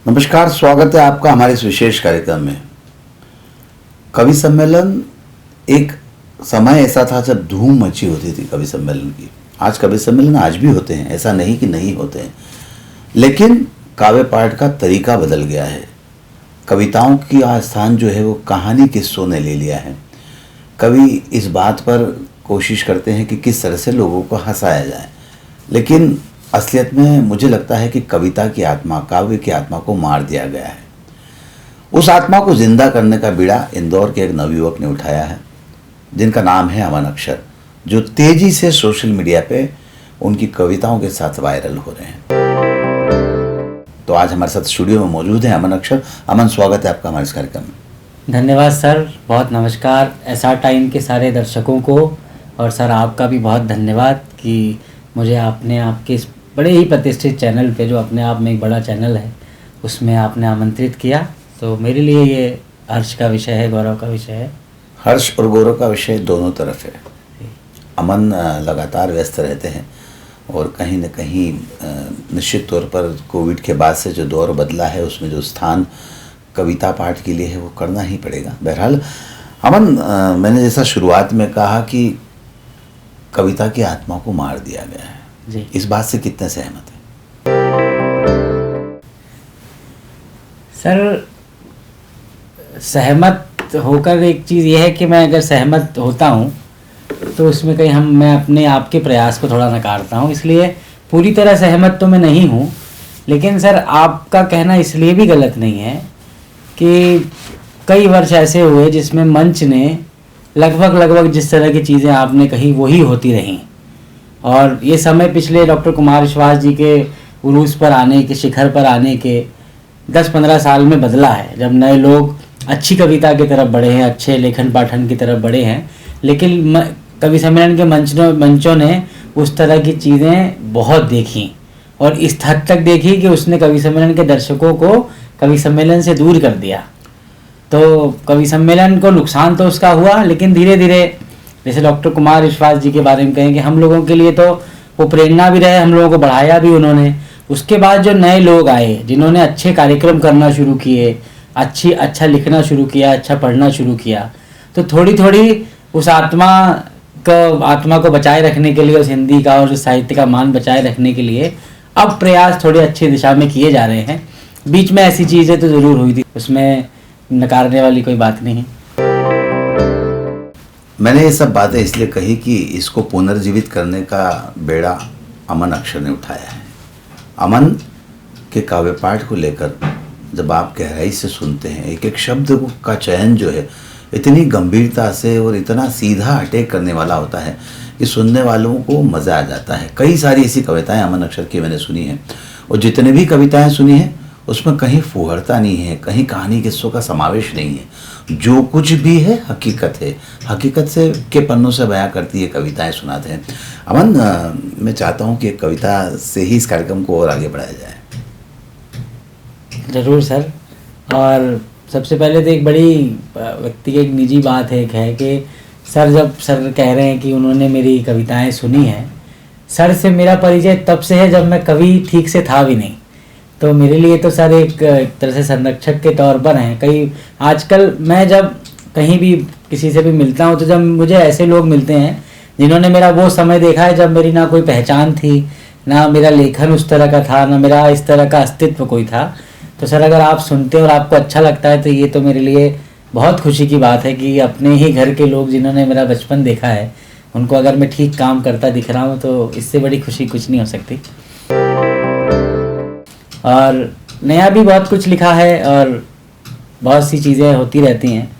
नमस्कार, स्वागत है आपका हमारे इस विशेष कार्यक्रम में। कवि सम्मेलन एक समय ऐसा था जब धूम मची होती थी कवि सम्मेलन की। आज कवि सम्मेलन आज भी होते हैं, ऐसा नहीं कि नहीं होते हैं, लेकिन काव्य पाठ का तरीका बदल गया है। कविताओं की आज स्थान जो है वो कहानी किस्सों ने ले लिया है। कवि इस बात पर कोशिश करते हैं कि किस तरह से लोगों को हंसाया जाए, लेकिन असलियत में मुझे लगता है कि कविता की आत्मा, काव्य की आत्मा को मार दिया गया है। उस आत्मा को जिंदा करने का बीड़ा इंदौर के एक नवयुवक ने उठाया है, जिनका नाम है अमन अक्षर, जो तेजी से सोशल मीडिया पे उनकी कविताओं के साथ वायरल हो रहे हैं। तो आज हमारे साथ स्टूडियो में मौजूद है अमन अक्षर। अमन, स्वागत है आपका हमारे इस कार्यक्रम में। धन्यवाद सर, बहुत नमस्कार SR टाइम के सारे दर्शकों को, और सर आपका भी बहुत धन्यवाद कि मुझे आपने आपके इस बड़े ही प्रतिष्ठित चैनल पे, जो अपने आप में एक बड़ा चैनल है, उसमें आपने आमंत्रित किया। तो मेरे लिए ये हर्ष का विषय है, गौरव का विषय है। हर्ष और गौरव का विषय दोनों तरफ है। अमन लगातार व्यस्त रहते हैं और कहीं न कहीं निश्चित तौर पर कोविड के बाद से जो दौर बदला है, उसमें जो स्थान कविता पाठ के लिए है वो करना ही पड़ेगा। बहरहाल अमन, मैंने जैसा शुरुआत में कहा कि कविता की आत्मा को मार दिया गया है जी, इस बात से कितने सहमत हैं? सर सहमत होकर एक चीज़ ये है कि मैं अगर सहमत होता हूँ तो उसमें कहीं मैं अपने आप के प्रयास को थोड़ा नकारता हूँ, इसलिए पूरी तरह सहमत तो मैं नहीं हूँ। लेकिन सर आपका कहना इसलिए भी गलत नहीं है कि कई वर्ष ऐसे हुए जिसमें मंच ने लगभग जिस तरह की चीज़ें आपने कही वही होती रहीं, और ये समय पिछले डॉक्टर कुमार विश्वास जी के उरूस पर आने के, शिखर पर आने के 10-15 साल में बदला है, जब नए लोग अच्छी कविता की तरफ बढ़े हैं, अच्छे लेखन पाठन की तरफ बढ़े हैं। लेकिन कवि सम्मेलन के मंचों ने उस तरह की चीज़ें बहुत देखी, और इस हद तक देखी कि उसने कवि सम्मेलन के दर्शकों को कवि सम्मेलन से दूर कर दिया। तो कवि सम्मेलन को नुकसान तो उसका हुआ, लेकिन धीरे धीरे, जैसे डॉक्टर कुमार विश्वास जी के बारे में कहें कि हम लोगों के लिए तो वो प्रेरणा भी रहे, हम लोगों को बढ़ाया भी उन्होंने। उसके बाद जो नए लोग आए जिन्होंने अच्छे कार्यक्रम करना शुरू किए, अच्छा लिखना शुरू किया, अच्छा पढ़ना शुरू किया, तो थोड़ी थोड़ी उस आत्मा को बचाए रखने के लिए, उस हिंदी का और उस साहित्य का मान बचाए रखने के लिए अब प्रयास थोड़ी अच्छी दिशा में किए जा रहे हैं। बीच में ऐसी चीज़ें तो ज़रूर हुई थी, उसमें नकारने वाली कोई बात नहीं। मैंने ये सब बातें इसलिए कही कि इसको पुनर्जीवित करने का बेड़ा अमन अक्षर ने उठाया है। अमन के काव्य पाठ को लेकर जब आप गहराई से सुनते हैं, एक एक शब्द का चयन जो है इतनी गंभीरता से और इतना सीधा अटैक करने वाला होता है कि सुनने वालों को मज़ा आ जाता है। कई सारी ऐसी कविताएं अमन अक्षर की मैंने सुनी हैं, और जितने भी कविताएं सुनी हैं उसमें कहीं फुहरता नहीं है, कहीं कहानी किस्सों का समावेश नहीं है। जो कुछ भी है हकीकत है, हकीकत से के पन्नों से बयां करती है कविताएं सुनाते हैं। अमन, मैं चाहता हूं कि एक कविता से ही इस कार्यक्रम को और आगे बढ़ाया जाए। ज़रूर सर। और सबसे पहले तो एक बड़ी व्यक्ति की एक निजी बात है कि जब सर कह रहे हैं कि उन्होंने मेरी कविताएं सुनी हैं, सर से मेरा परिचय तब से है जब मैं कवि ठीक से था भी नहीं। तो मेरे लिए तो सर एक तरह से संरक्षक के तौर पर हैं। कई आजकल मैं जब कहीं भी किसी से भी मिलता हूँ, तो जब मुझे ऐसे लोग मिलते हैं जिन्होंने मेरा वो समय देखा है जब मेरी ना कोई पहचान थी, ना मेरा लेखन उस तरह का था, ना मेरा इस तरह का अस्तित्व कोई था, तो सर अगर आप सुनते और आपको अच्छा लगता है तो ये तो मेरे लिए बहुत खुशी की बात है कि अपने ही घर के लोग जिन्होंने मेरा बचपन देखा है, उनको अगर मैं ठीक काम करता दिख रहा हूँ तो इससे बड़ी खुशी कुछ नहीं हो सकती। और नया भी बहुत कुछ लिखा है और बहुत सी चीज़ें होती रहती हैं।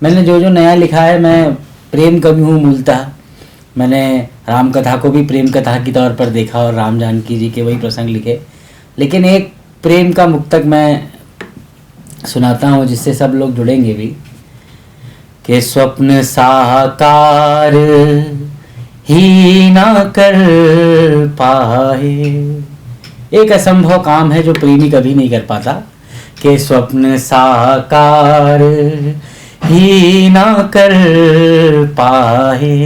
मैंने जो नया लिखा है, मैं प्रेम कवि हूँ मूलतः। मैंने राम कथा को भी प्रेम कथा के तौर पर देखा और राम जानकी जी के वही प्रसंग लिखे, लेकिन एक प्रेम का मुक्तक मैं सुनाता हूँ जिससे सब लोग जुड़ेंगे भी। कि स्वप्न साकार ही ना कर पाए, एक असंभव काम है जो प्रेमी कभी नहीं कर पाता। कि स्वप्न साकार ही ना कर पाए,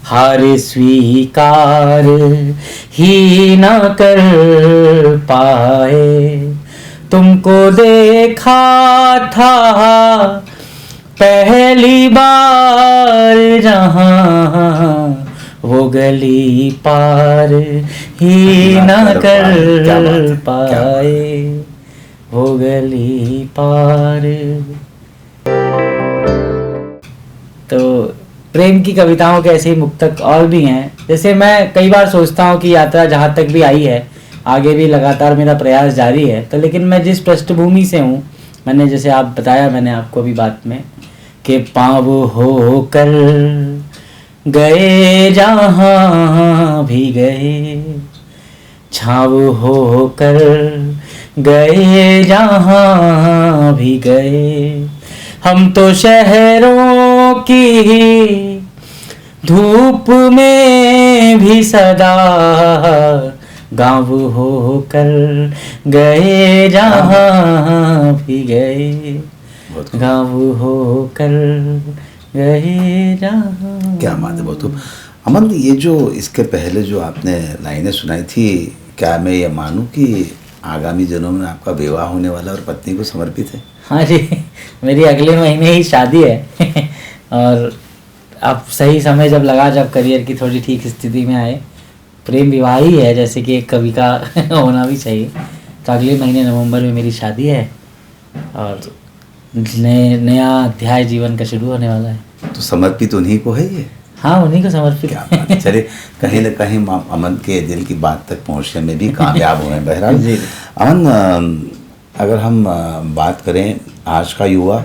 हार स्वीकार ही ना कर पाए, तुमको देखा था पहली बार जहाँ, वो गली पार ही ना कर पाए, वो गली पार। तो प्रेम की कविताओं के ऐसे ही मुक्तक और भी हैं। जैसे मैं कई बार सोचता हूँ कि यात्रा जहाँ तक भी आई है, आगे भी लगातार मेरा प्रयास जारी है, तो लेकिन मैं जिस पृष्ठभूमि से हूँ, मैंने जैसे आप बताया, मैंने आपको अभी बात में, कि पाँव हो कर गए जहाँ भी गए, छाँव हो कर गए जहाँ भी गए, हम तो शहरों की धूप में भी सदा गाँव हो कर गए जहाँ भी गए, गाँव हो कर गए जहाँ। क्या बात है, बहुत। अमन, ये जो इसके पहले जो आपने लाइनें सुनाई थी, क्या मैं ये मानूं कि आगामी दिनों में आपका विवाह होने वाला और पत्नी को समर्पित है? हाँ जी, मेरी अगले महीने ही शादी है और अब सही समय जब लगा, जब करियर की थोड़ी ठीक स्थिति में आए, प्रेम विवाह ही है जैसे कि एक कवि का होना भी चाहिए। तो अगले महीने नवंबर में मेरी शादी है और नया अध्याय जीवन का शुरू होने वाला है। तो समर्पित उन्हीं को है ये? हाँ, उन्हीं को समर्पित। क्या बात है। चलिए, कहीं न कहीं अमन के दिल की बात तक पहुंचने में भी कामयाब हुए हैं। बहरहाल अमन, अगर हम बात करें, आज का युवा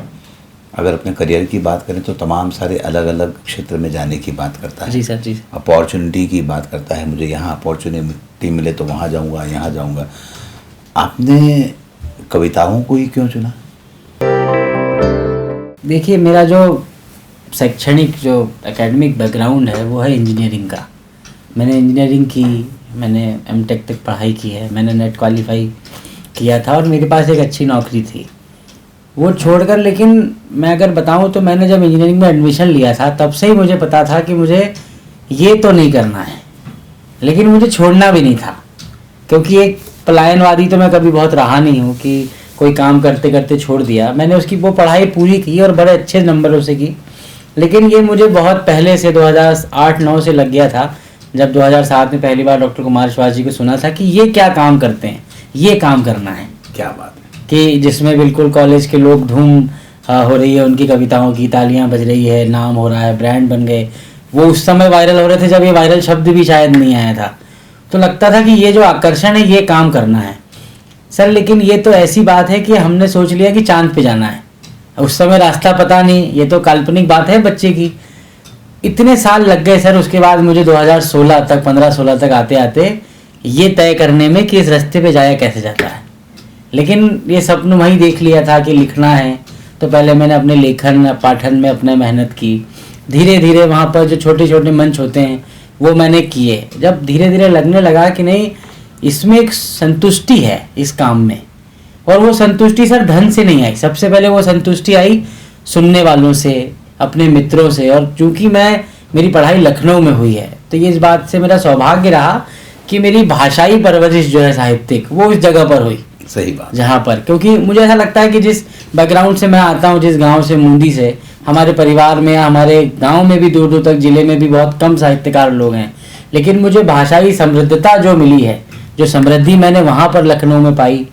अगर अपने करियर की बात करें तो तमाम सारे अलग अलग क्षेत्र में जाने की बात करता है। जी सर, जी। अपॉर्चुनिटी की बात करता है, मुझे यहाँ अपॉर्चुनिटी मिले तो वहाँ जाऊँगा, यहाँ जाऊँगा। आपने कविताओं को ही क्यों चुना? देखिए, मेरा जो शैक्षणिक जो एकेडमिक बैकग्राउंड है वो है इंजीनियरिंग का। मैंने इंजीनियरिंग की, मैंने एमटेक तक पढ़ाई की है, मैंने नेट क्वालिफाई किया था और मेरे पास एक अच्छी नौकरी थी। वो छोड़कर, लेकिन मैं अगर बताऊं तो मैंने जब इंजीनियरिंग में एडमिशन लिया था तब से ही मुझे पता था कि मुझे ये तो नहीं करना है, लेकिन मुझे छोड़ना भी नहीं था, क्योंकि एक पलायनवादी तो मैं कभी बहुत रहा नहीं हूँ कि कोई काम करते करते छोड़ दिया। मैंने उसकी वो पढ़ाई पूरी की और बड़े अच्छे नंबरों से की, लेकिन ये मुझे बहुत पहले से 2008-9 से लग गया था, जब 2007 में पहली बार डॉक्टर कुमार विश्वास जी को सुना था कि ये क्या काम करते हैं, ये काम करना है। क्या बात है। कि जिसमें बिल्कुल कॉलेज के लोग धूम हो रही है, उनकी कविताओं की तालियां बज रही है, नाम हो रहा है, ब्रांड बन गए। वो उस समय वायरल हो रहे थे जब ये वायरल शब्द भी शायद नहीं आया था। तो लगता था कि ये जो आकर्षण है ये काम करना है सर। लेकिन ये तो ऐसी बात है कि हमने सोच लिया कि चांद पे जाना है, उस समय रास्ता पता नहीं, ये तो काल्पनिक बात है बच्चे की। इतने साल लग गए सर उसके बाद मुझे 2016 तक, 15-16 तक आते आते ये तय करने में कि इस रास्ते पे जाया कैसे जाता है। लेकिन ये सपन वही देख लिया था कि लिखना है, तो पहले मैंने अपने लेखन पाठन में अपने मेहनत की। धीरे धीरे वहाँ पर जो छोटे छोटे मंच होते हैं वो मैंने किए। जब धीरे धीरे लगने लगा कि नहीं, इसमें एक संतुष्टि है इस काम में, और वो संतुष्टि सर धन से नहीं आई। सबसे पहले वो संतुष्टि आई सुनने वालों से, अपने मित्रों से। और चूंकि मेरी पढ़ाई लखनऊ में हुई है, तो ये इस बात से मेरा सौभाग्य रहा कि मेरी भाषाई परवरिश जो है साहित्यिक, वो इस जगह पर हुई। सही बात। जहाँ पर, क्योंकि मुझे ऐसा लगता है कि जिस बैकग्राउंड से मैं आता हूँ, जिस गांव से, मुंदी से, हमारे परिवार में, हमारे गांव में भी दूर दूर तक, जिले में भी बहुत कम साहित्यकार लोग हैं, लेकिन मुझे भाषाई समृद्धता जो मिली है, जो समृद्धि मैंने वहाँ पर लखनऊ में पाई,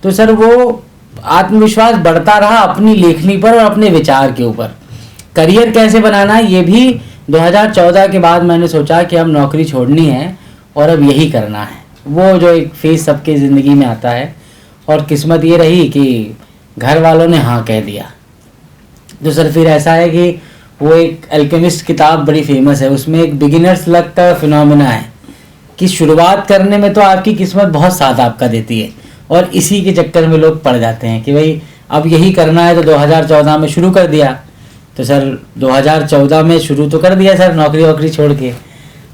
तो सर वो आत्मविश्वास बढ़ता रहा अपनी लेखनी पर और अपने विचार के ऊपर। करियर कैसे बनाना, ये भी 2014 के बाद मैंने सोचा कि अब नौकरी छोड़नी है और अब यही करना है। वो जो एक फेज सबके ज़िंदगी में आता है, और किस्मत ये रही कि घर वालों ने हाँ कह दिया। तो सर फिर ऐसा है कि वो एक अल्केमिस्ट किताब बड़ी फेमस है, उसमें एक बिगिनर्स लक का फिनोमेना है कि शुरुआत करने में तो आपकी किस्मत बहुत साथ आपका देती है, और इसी के चक्कर में लोग पड़ जाते हैं कि भाई अब यही करना है। तो 2014 में शुरू कर दिया। तो सर 2014 में शुरू तो कर दिया सर, नौकरी वोकरी छोड़ के।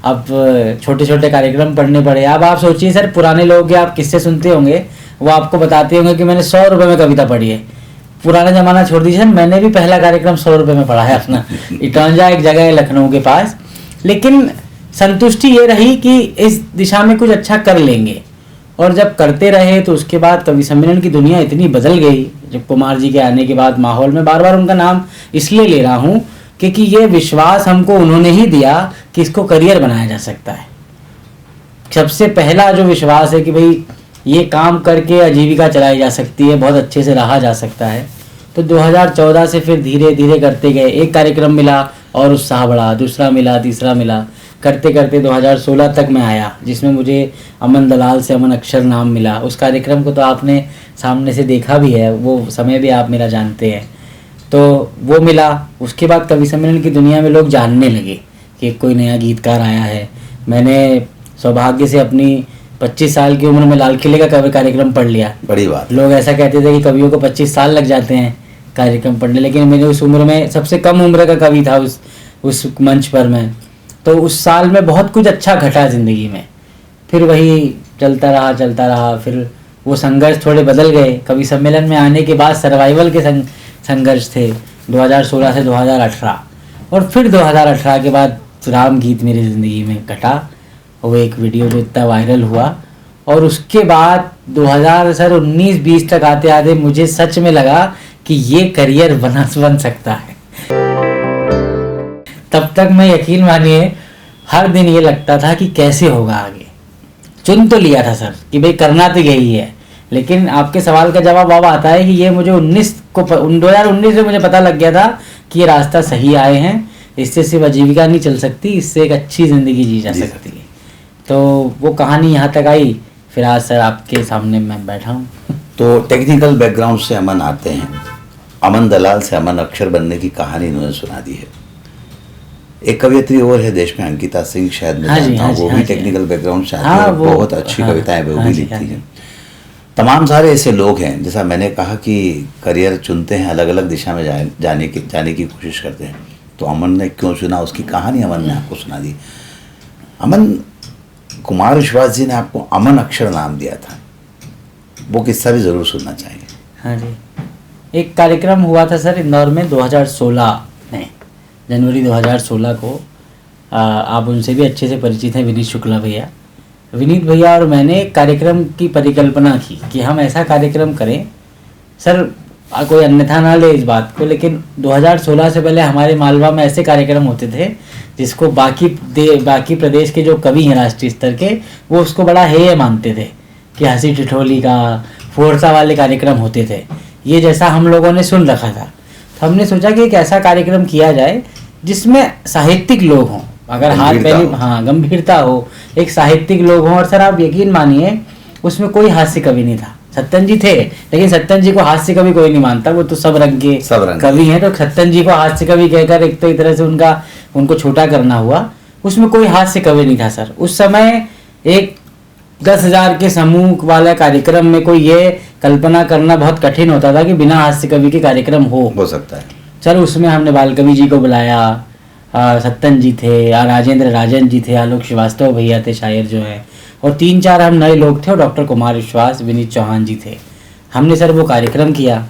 अब छोटे छोटे कार्यक्रम पढ़ने पड़े। अब आप सोचिए सर, पुराने लोग के आप किस्से सुनते होंगे, वो आपको बताते होंगे कि मैंने 100 रुपये में कविता पढ़ी है। पुराना जमाना छोड़ दीजिए, मैंने भी पहला कार्यक्रम 100 रुपये में पढ़ा है अपना। इटौंजा एक जगह है लखनऊ के पास। लेकिन संतुष्टि ये रही कि इस दिशा में कुछ अच्छा कर लेंगे, और जब करते रहे तो उसके बाद कवि सम्मेलन की दुनिया इतनी बदल गई। जब कुमार जी के आने के बाद माहौल में बार बार उनका नाम इसलिए ले रहा हूँ क्योंकि ये विश्वास हमको उन्होंने ही दिया कि इसको करियर बनाया जा सकता है। सबसे पहला जो विश्वास है कि भाई ये काम करके आजीविका चलाई जा सकती है, बहुत अच्छे से रहा जा सकता है। तो 2014 से फिर धीरे धीरे करते गए, एक कार्यक्रम मिला और उत्साह बढ़ा, दूसरा मिला, तीसरा मिला, करते करते 2016 तक मैं आया जिसमें मुझे अमन दलाल से अमन अक्षर नाम मिला। उस कार्यक्रम को तो आपने सामने से देखा भी है, वो समय भी आप मेरा जानते हैं। तो वो मिला। उसके बाद कवि सम्मेलन की दुनिया में लोग जानने लगे कि कोई नया गीतकार आया है। मैंने सौभाग्य से अपनी 25 साल की उम्र में लाल किले का कवि कार्यक्रम पढ़ लिया। बड़ी बात। लोग ऐसा कहते थे कि कवियों को 25 साल लग जाते हैं कार्यक्रम पढ़ने, लेकिन मैंने उस उम्र में सबसे कम उम्र का कवि था उस मंच पर मैं। तो उस साल में बहुत कुछ अच्छा घटा ज़िंदगी में। फिर वही चलता रहा। फिर वो संघर्ष थोड़े बदल गए। कवि सम्मेलन में आने के बाद सर्वाइवल के संघर्ष थे 2016 से 2018, और फिर 2018 के बाद राम गीत मेरी ज़िंदगी में घटा। वो एक वीडियो जो इतना वायरल हुआ, और उसके बाद 2019-20 तक आते आते मुझे सच में लगा कि ये करियर बन सकता है। तब तक मैं, यकीन मानिए, हर दिन ये लगता था कि कैसे होगा आगे। चुन तो लिया था सर कि भाई करना तो यही है, लेकिन आपके सवाल का जवाब अब आता है कि ये मुझे 2019 में मुझे पता लग गया था कि ये रास्ता सही आए हैं। इससे सिर्फ आजीविका नहीं चल सकती, इससे एक अच्छी ज़िंदगी जी जा सकती है। तो वो कहानी यहाँ तक आई, फिर आज सर आपके सामने मैं बैठा हूँ। तो टेक्निकल बैकग्राउंड से अमन आते हैं। अमन दलाल से अमन अक्षर बनने की कहानी इन्होंने सुना दी है। एक कवियत्री और है देश में, अंकिता सिंह, शायद मैं जानता हूँ, वो भी टेक्निकल बैकग्राउंड से आती है, बहुत अच्छी कविताएं वो भी लिखती हैं। तमाम सारे ऐसे लोग हैं, जैसा मैंने कहा कि करियर चुनते हैं, अलग अलग दिशा में जाने की कोशिश करते हैं। तो अमन ने क्यों चुना, उसकी कहानी अमन ने आपको सुना दी। अमन, कुमार विश्वास जी ने आपको अमन अक्षर नाम दिया था, वो किस्सा भी ज़रूर सुनना चाहिए। हाँ जी, एक कार्यक्रम हुआ था सर इंदौर में 2016 में, जनवरी 2016 को। आप उनसे भी अच्छे से परिचित हैं, विनीत शुक्ला भैया। विनीत भैया और मैंने एक कार्यक्रम की परिकल्पना की कि हम ऐसा कार्यक्रम करें, सर कोई अन्यथा ना ले इस बात को, लेकिन 2016 से पहले हमारे मालवा में ऐसे कार्यक्रम होते थे जिसको बाकी प्रदेश के जो कवि हैं राष्ट्रीय स्तर के, वो उसको बड़ा हेय मानते थे कि हंसी ठिठोली का, फोर्सा वाले कार्यक्रम होते थे। ये जैसा हम लोगों ने सुन रखा था, तो हमने सोचा कि एक ऐसा कार्यक्रम किया जाए जिसमें साहित्यिक लोग हों, अगर गंभीरता हो, एक साहित्यिक लोग हों। और सर आप यकीन मानिए उसमें कोई हास्य कवि नहीं था। सत्तन जी थे, लेकिन सत्तन जी को हास्य कवि कोई नहीं मानता, वो तो सब रंग के कवि हैं। तो सत्तन जी को हास्य कवि कहकर एक तो एक तरह से उनको छोटा करना हुआ। उसमें कोई हास्य कवि नहीं था सर। उस समय एक 10,000 के समूह वाला कार्यक्रम में कोई ये कल्पना करना बहुत कठिन होता था कि बिना हास्य कवि के कार्यक्रम हो सकता है। सर उसमें हमने बाल कवि जी को बुलाया, सत्तन जी थे, राजेंद्र राजन जी थे, आलोक श्रीवास्तव भैया थे शायर जो है, और 3-4 हम नए लोग थे, और डॉक्टर कुमार विश्वास, विनीत चौहान जी थे। हमने सर वो कार्यक्रम किया।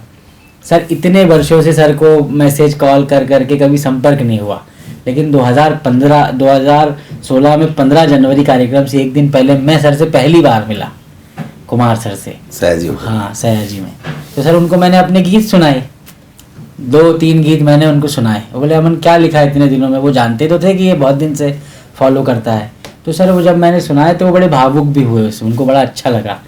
सर इतने वर्षों से सर को मैसेज कॉल कर करके कभी संपर्क नहीं हुआ, लेकिन 2016 में 15 जनवरी कार्यक्रम से एक दिन पहले मैं सर से पहली बार मिला, कुमार सर से, सयाजी में। तो सर उनको मैंने अपने गीत सुनाए, 2-3 गीत मैंने उनको सुनाए। वो बोले अमन क्या लिखा है इतने दिनों में। वो जानते तो थे कि ये बहुत दिन से फॉलो करता है। तो सर वो जब मैंने सुनाए तो वो बड़े भावुक भी हुए, उससे उनको बड़ा अच्छा लगा।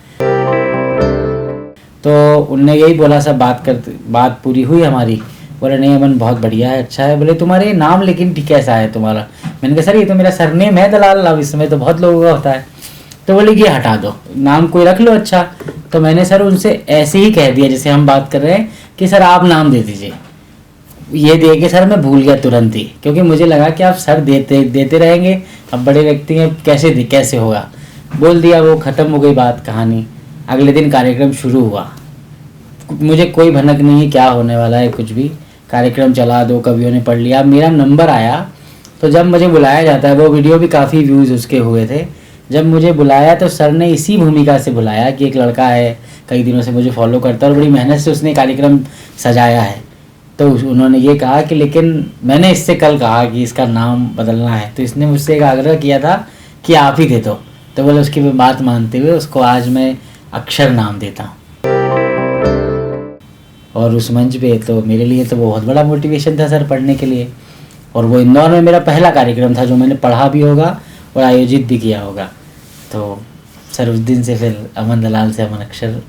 तो उनने यही बोला, सब बात पूरी हुई हमारी। बोले नहीं अमन बहुत बढ़िया है, अच्छा है। बोले तुम्हारे नाम लेकिन ठीक कैसा है तुम्हारा। मैंने कहा सर ये तो मेरा सरनेम है दलाल, अब इसमें तो बहुत लोगों का होता है। तो बोले ये हटा दो, नाम कोई रख लो अच्छा। तो मैंने सर उनसे ऐसे ही कह दिया जैसे हम बात कर रहे हैं कि सर आप नाम दे दीजिए। ये दे के सर मैं भूल गया तुरंत ही, क्योंकि मुझे लगा कि आप सर देते रहेंगे, अब बड़े व्यक्ति हैं, कैसे होगा। बोल दिया, वो ख़त्म हो गई बात, कहानी। अगले दिन कार्यक्रम शुरू हुआ। मुझे कोई भनक नहीं क्या होने वाला है, कुछ भी कार्यक्रम चला दो, कवियों ने पढ़ लिया। मेरा नंबर आया तो जब मुझे बुलाया जाता है, वो वीडियो भी काफ़ी व्यूज़ उसके हुए थे। जब मुझे बुलाया तो सर ने इसी भूमिका से बुलाया कि एक लड़का है कई दिनों से मुझे फॉलो करता है और बड़ी मेहनत से उसने कार्यक्रम सजाया है। तो उन्होंने ये कहा कि लेकिन मैंने इससे कल कहा कि इसका नाम बदलना है, तो इसने मुझसे एक आग्रह किया था कि आप ही दे दो। तो बोले उसकी बात मानते हुए उसको आज मैं अक्षर नाम देता हूँ। और उस मंच पे तो मेरे लिए तो वो बहुत बड़ा मोटिवेशन था सर पढ़ने के लिए। और वो इंदौर में मेरा पहला कार्यक्रम था जो मैंने पढ़ा भी होगा और आयोजित भी किया होगा। तो सर उस दिन से फिर अमन दलाल से अमन अक्षर,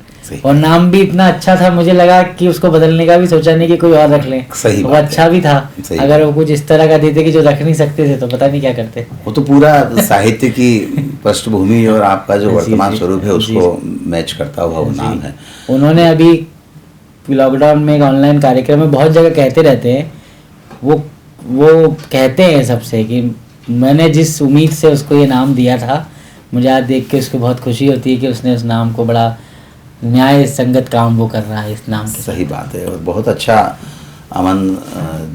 और नाम भी इतना अच्छा था, मुझे लगा कि उसको बदलने का भी सोचा नहीं कि कोई और रख लें। सही वो बात अच्छा है। भी था। सही अगर वो कुछ इस तरह का देते कि जो रख नहीं सकते थे तो पता नहीं क्या करते। वो तो पूरा साहित्य की पृष्ठभूमि और आपका जो जी, वर्तमान जी, स्वरूप है उसको मैच करता हुआ वो नाम है। उन्होंने अभी लॉकडाउन में एक ऑनलाइन कार्यक्रम में बहुत जगह कहते रहते हैं, वो कहते हैं सबसे कि मैंने जिस उम्मीद से उसको ये नाम दिया था, मुझे आज देख के उसको बहुत खुशी होती है कि उसने उस नाम को बड़ा न्याय संगत काम वो कर रहा है इस नाम के। सही बात है। और बहुत अच्छा अमन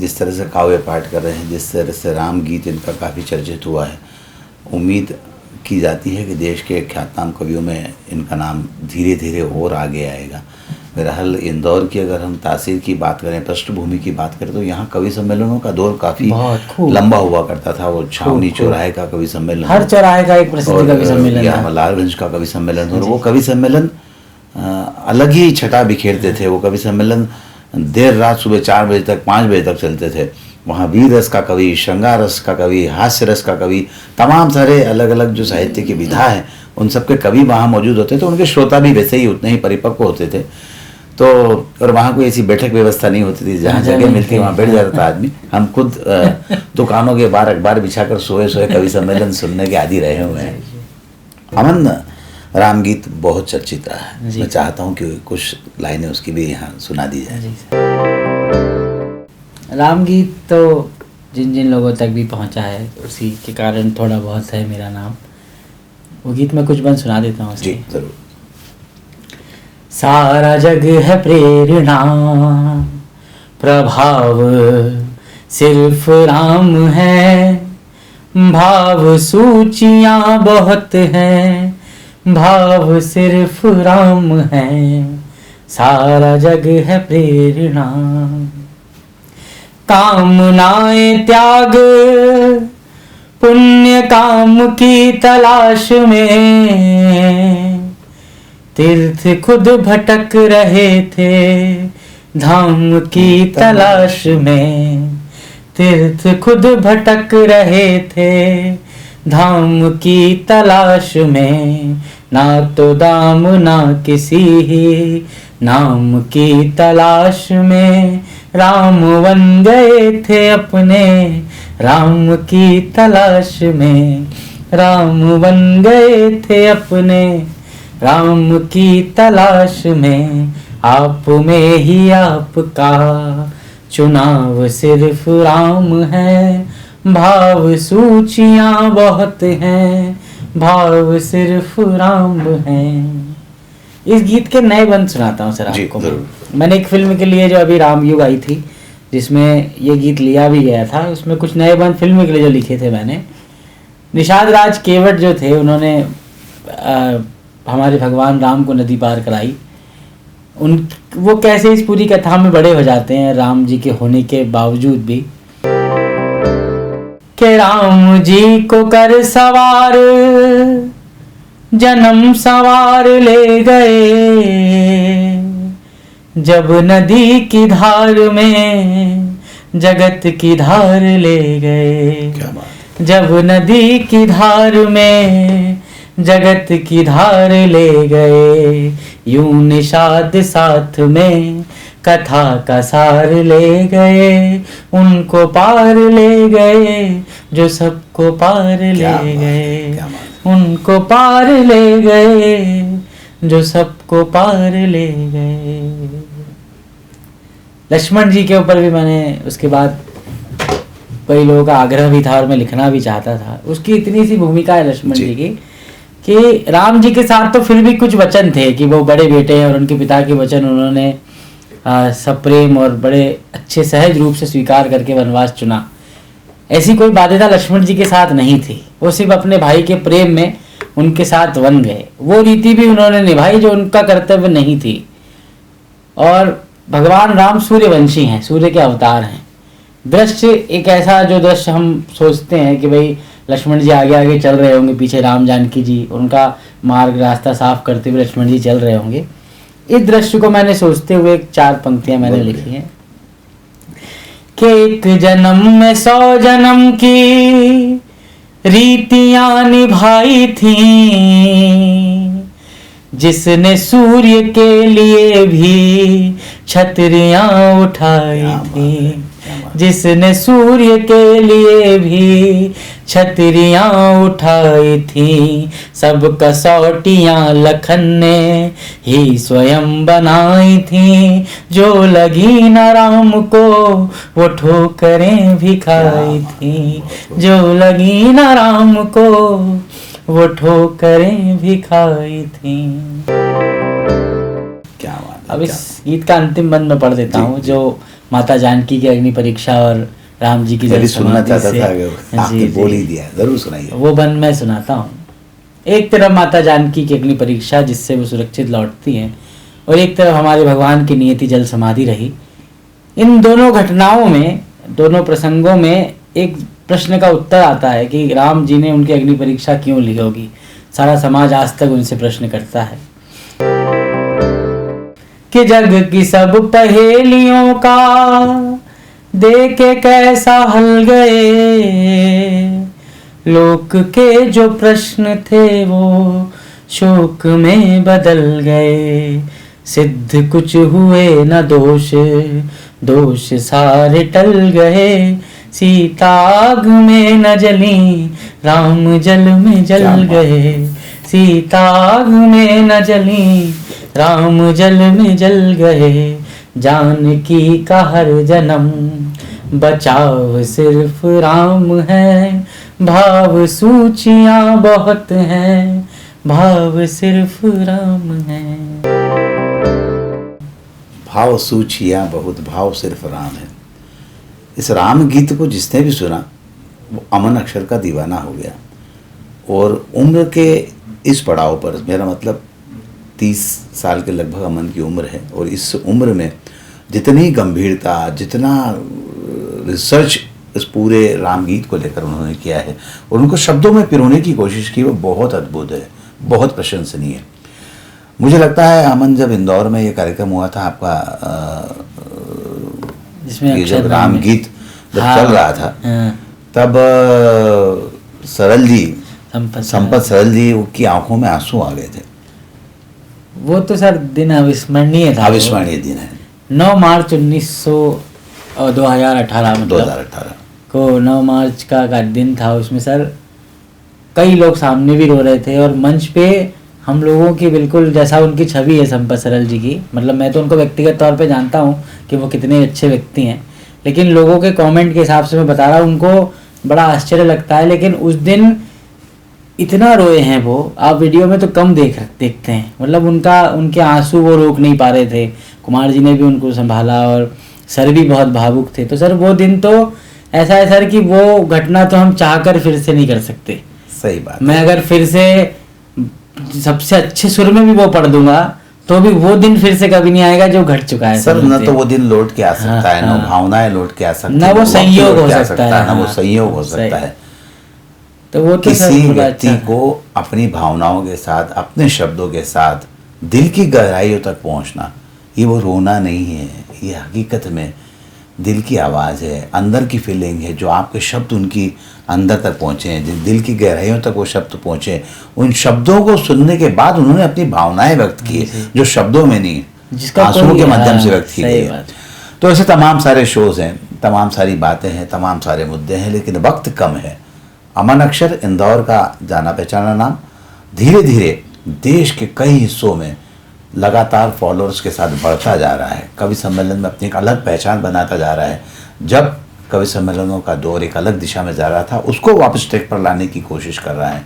जिस तरह से काव्य पाठ कर रहे हैं, जिस तरह से राम गीत इनका काफ़ी चर्चित हुआ है, उम्मीद की जाती है कि देश के ख्यातनाम कवियों में इनका नाम धीरे धीरे और आगे आएगा। बहरहाल इंदौर की अगर हम तासीर की बात करें, पृष्ठभूमि की बात करें, तो यहाँ कवि सम्मेलनों का दौर काफ़ी लंबा हुआ करता था। वो छावनी चौराहे का कवि सम्मेलन, हर चौराहे का एक प्रसिद्ध कवि सम्मेलन था, लालगंज का कवि सम्मेलन, और वो कवि सम्मेलन अलग ही छटा बिखेरते थे। वो कवि सम्मेलन देर रात सुबह 4 बजे तक 5 बजे तक चलते थे। वहाँ वीर रस का कवि, श्रृंगार रस का कवि, हास्य रस का कवि, तमाम सारे अलग अलग जो साहित्य की विधा है उन सब के कवि वहाँ मौजूद होते थे। उनके श्रोता भी वैसे ही उतने ही परिपक्व होते थे। तो और वहाँ कोई ऐसी बैठक व्यवस्था नहीं होती थी, जहाँ जगह मिलती वहाँ बैठ जाता था आदमी। हम खुद दुकानों के बाहर अखबार बिछाकर सोए सोए कवि सम्मेलन सुनने के आदि रहे हुए हैं। अमन रामगीत बहुत चर्चित रहा है, मैं चाहता हूँ कि कुछ लाइनें उसकी भी यहाँ सुना दी जाए। रामगीत तो जिन जिन लोगों तक भी पहुँचा है उसी के कारण थोड़ा बहुत है मेरा नाम। वो गीत मैं कुछ बंद सुना देता हूँ। जी जरूर। सारा जग है प्रेरणा, प्रभाव सिर्फ राम है, भाव सूचियाँ बहुत हैं, भाव सिर्फ राम है, सारा जग है प्रेरणा। कामनाएं त्याग पुण्य काम की तलाश में, तीर्थ खुद भटक रहे थे धाम की तलाश में, तीर्थ खुद भटक रहे थे धाम की तलाश में, ना तो दाम ना किसी ही नाम की तलाश में, राम बन गए थे अपने राम की तलाश में, राम बन गए थे अपने राम की तलाश में, आप में ही आपका चुनाव सिर्फ राम है, भाव सूचियाँ बहुत हैं, भाव सिर्फ राम है। इस गीत के नए बंद सुनाता हूँ सर आपको। मैंने एक फिल्म के लिए जो अभी रामयुग आई थी जिसमें ये गीत लिया भी गया था, उसमें कुछ नए बंद फिल्म के लिए जो लिखे थे मैंने, निषाद राज केवट जो थे उन्होंने हमारे भगवान राम को नदी पार कराई। वो कैसे इस पूरी कथा में बड़े हो जाते हैं राम जी के होने के बावजूद भी, कि राम जी को कर सवार जन्म सवार ले गए, जब नदी की धार में जगत की धार ले गए, जब नदी की धार में जगत की धार ले गए, यूं निषाद साथ में कथा का सार ले गए, उनको पार ले गए जो सबको पार ले गए, उनको पार ले गए जो सबको पार ले गए। लक्ष्मण जी के ऊपर भी मैंने उसके बाद कई लोगों का आग्रह भी था और मैं लिखना भी चाहता था। उसकी इतनी सी भूमिका है लक्ष्मण जी की कि राम जी के साथ तो फिर भी कुछ वचन थे कि वो बड़े बेटे हैं और उनके पिता के वचन उन्होंने सप्रेम और बड़े अच्छे सहज रूप से स्वीकार करके वनवास चुना। ऐसी कोई बाध्यता लक्ष्मण जी के साथ नहीं थी, वो सिर्फ अपने भाई के प्रेम में उनके साथ वन गए, वो रीति भी उन्होंने निभाई जो उनका कर्तव्य नहीं थी। और भगवान राम सूर्यवंशी हैं, सूर्य के अवतार हैं। दृश्य एक ऐसा जो दृश्य हम सोचते हैं कि भाई लक्ष्मण जी आगे आगे चल रहे होंगे, पीछे राम जानकी जी उनका मार्ग रास्ता साफ करते हुए लक्ष्मण जी चल रहे होंगे। इस दृश्य को मैंने सोचते हुए 4 पंक्तियां मैंने लिखी हैं कि एक जन्म में 100 जन्म की रीतियां निभाई थी, जिसने सूर्य के लिए भी छतरियां उठाई थी, जिसने सूर्य के लिए भी छतरियां उठाई थी, सब कसौटियां लखन ने ही स्वयं बनाई थी, जो लगी न राम को वो ठोकरें भी खाई थी, जो लगी न राम को वो ठोकरें भी खाई थी। क्या बात है। अब इस गीत का अंतिम बंद में पढ़ देता हूँ, जो माता जानकी की अग्नि परीक्षा और राम जी की जब सुनना चाहता था, आपने जी बोल ही दिया, जरूर सुनाइए। वो बंद मैं सुनाता हूँ। एक तरफ माता जानकी की अग्नि परीक्षा जिससे वो सुरक्षित लौटती हैं, और एक तरफ हमारे भगवान की नियति जल समाधि रही। इन दोनों घटनाओं में, दोनों प्रसंगों में एक प्रश्न का उत्तर आता है कि राम जी ने उनकी अग्नि परीक्षा क्यों ली होगी। सारा समाज आज तक उनसे प्रश्न करता है कि जग की सब पहेलियों का देके कैसा हल गए, लोक के जो प्रश्न थे वो शोक में बदल गए, सिद्ध कुछ हुए न दोष, दोष सारे टल गए, सीता आग में न जली, राम जल में जल गए, सीता आग में न जली, राम जल में जल गए, जानकी का हर जन्म बचाव सिर्फ राम है, भाव सूचियां बहुत हैं, भाव सिर्फ राम है। भाव सूचियां बहुत, भाव सिर्फ राम है। इस राम गीत को जिसने भी सुना वो अमन अक्षर का दीवाना हो गया। और उम्र के इस पड़ाव पर, मेरा मतलब 30 साल के लगभग अमन की उम्र है, और इस उम्र में जितनी गंभीरता, जितना रिसर्च इस पूरे राम गीत को लेकर उन्होंने किया है और उनको शब्दों में पिरोने की कोशिश की, वो बहुत अद्भुत है, बहुत प्रशंसनीय है। मुझे लगता है अमन, जब इंदौर में ये कार्यक्रम हुआ था आपका, जिसमें जब राम गीत जब चल रहा था, तब सरल जी, संपत सरल जी की आंखों में आंसू आ गए थे। वो तो सर दिन अविस्मरणीय था, अविस्मरणीय दिन है। 9 मार्च 2018 मतलब 2018 को 9 मार्च का दिन था। उसमें सर कई लोग सामने भी रो रहे थे, और मंच पे हम लोगों की बिल्कुल जैसा उनकी छवि है संपत सरल जी की, मतलब मैं तो उनको व्यक्तिगत तौर पे जानता हूँ कि वो कितने अच्छे व्यक्ति हैं, लेकिन लोगों के कमेंट के हिसाब से मैं बता रहा हूँ, उनको बड़ा आश्चर्य लगता है। लेकिन उस दिन इतना रोए हैं वो, आप वीडियो में तो कम देखते हैं, मतलब उनके आंसू वो रोक नहीं पा रहे थे। कुमार जी ने भी उनको संभाला और सर भी बहुत भावुक थे। तो सर वो दिन तो ऐसा है सर कि वो घटना तो हम चाहकर फिर से नहीं कर सकते। सही बात। मैं अगर फिर से सबसे अच्छे सुर में भी वो पढ़ दूंगा तो भी वो दिन फिर से कभी नहीं आएगा जो घट चुका है सर। न तो वो दिन लौट के आ सकता है, न भावनाएं लौट के आ सकती है, न वो संयोग हो सकता है, न वो संयोग हो सकता है। तो वो तो किसी व्यक्ति को अपनी भावनाओं के साथ, अपने शब्दों के साथ दिल की गहराइयों तक पहुंचना, ये वो रोना नहीं है, ये हकीकत में दिल की आवाज़ है, अंदर की फीलिंग है, जो आपके शब्द उनकी अंदर तक पहुँचे हैं, दिल की गहराइयों तक वो शब्द पहुँचे। उन शब्दों को सुनने के बाद उन्होंने अपनी भावनाएं व्यक्त की, जो शब्दों में नहीं, आंसुओं के माध्यम से व्यक्त की गई है। तो ऐसे तमाम सारे शोज़ हैं, तमाम सारी बातें हैं, तमाम सारे मुद्दे हैं, लेकिन वक्त कम है। अमन अक्षर इंदौर का जाना पहचाना नाम धीरे धीरे देश के कई हिस्सों में लगातार फॉलोअर्स के साथ बढ़ता जा रहा है। कवि सम्मेलन में अपनी एक अलग पहचान बनाता जा रहा है। जब कवि सम्मेलनों का दौर एक अलग दिशा में जा रहा था, उसको वापस ट्रैक पर लाने की कोशिश कर रहा है।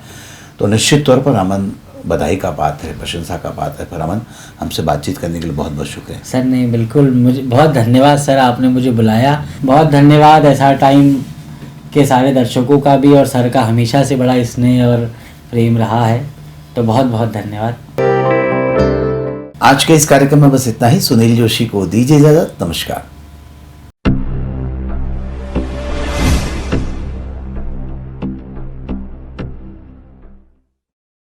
तो निश्चित तौर पर अमन बधाई का पात्र है, प्रशंसा का पात्र है। पर अमन, हमसे बातचीत करने के लिए बहुत बहुत शुक्रिया सर। नहीं बिल्कुल, मुझे बहुत धन्यवाद सर, आपने मुझे बुलाया। बहुत धन्यवाद ऐसा टाइम के सारे दर्शकों का भी, और सर का हमेशा से बड़ा स्नेह और प्रेम रहा है। तो बहुत बहुत धन्यवाद। आज के इस कार्यक्रम में बस इतना ही। सुनील जोशी को दीजिए इजाजत। नमस्कार।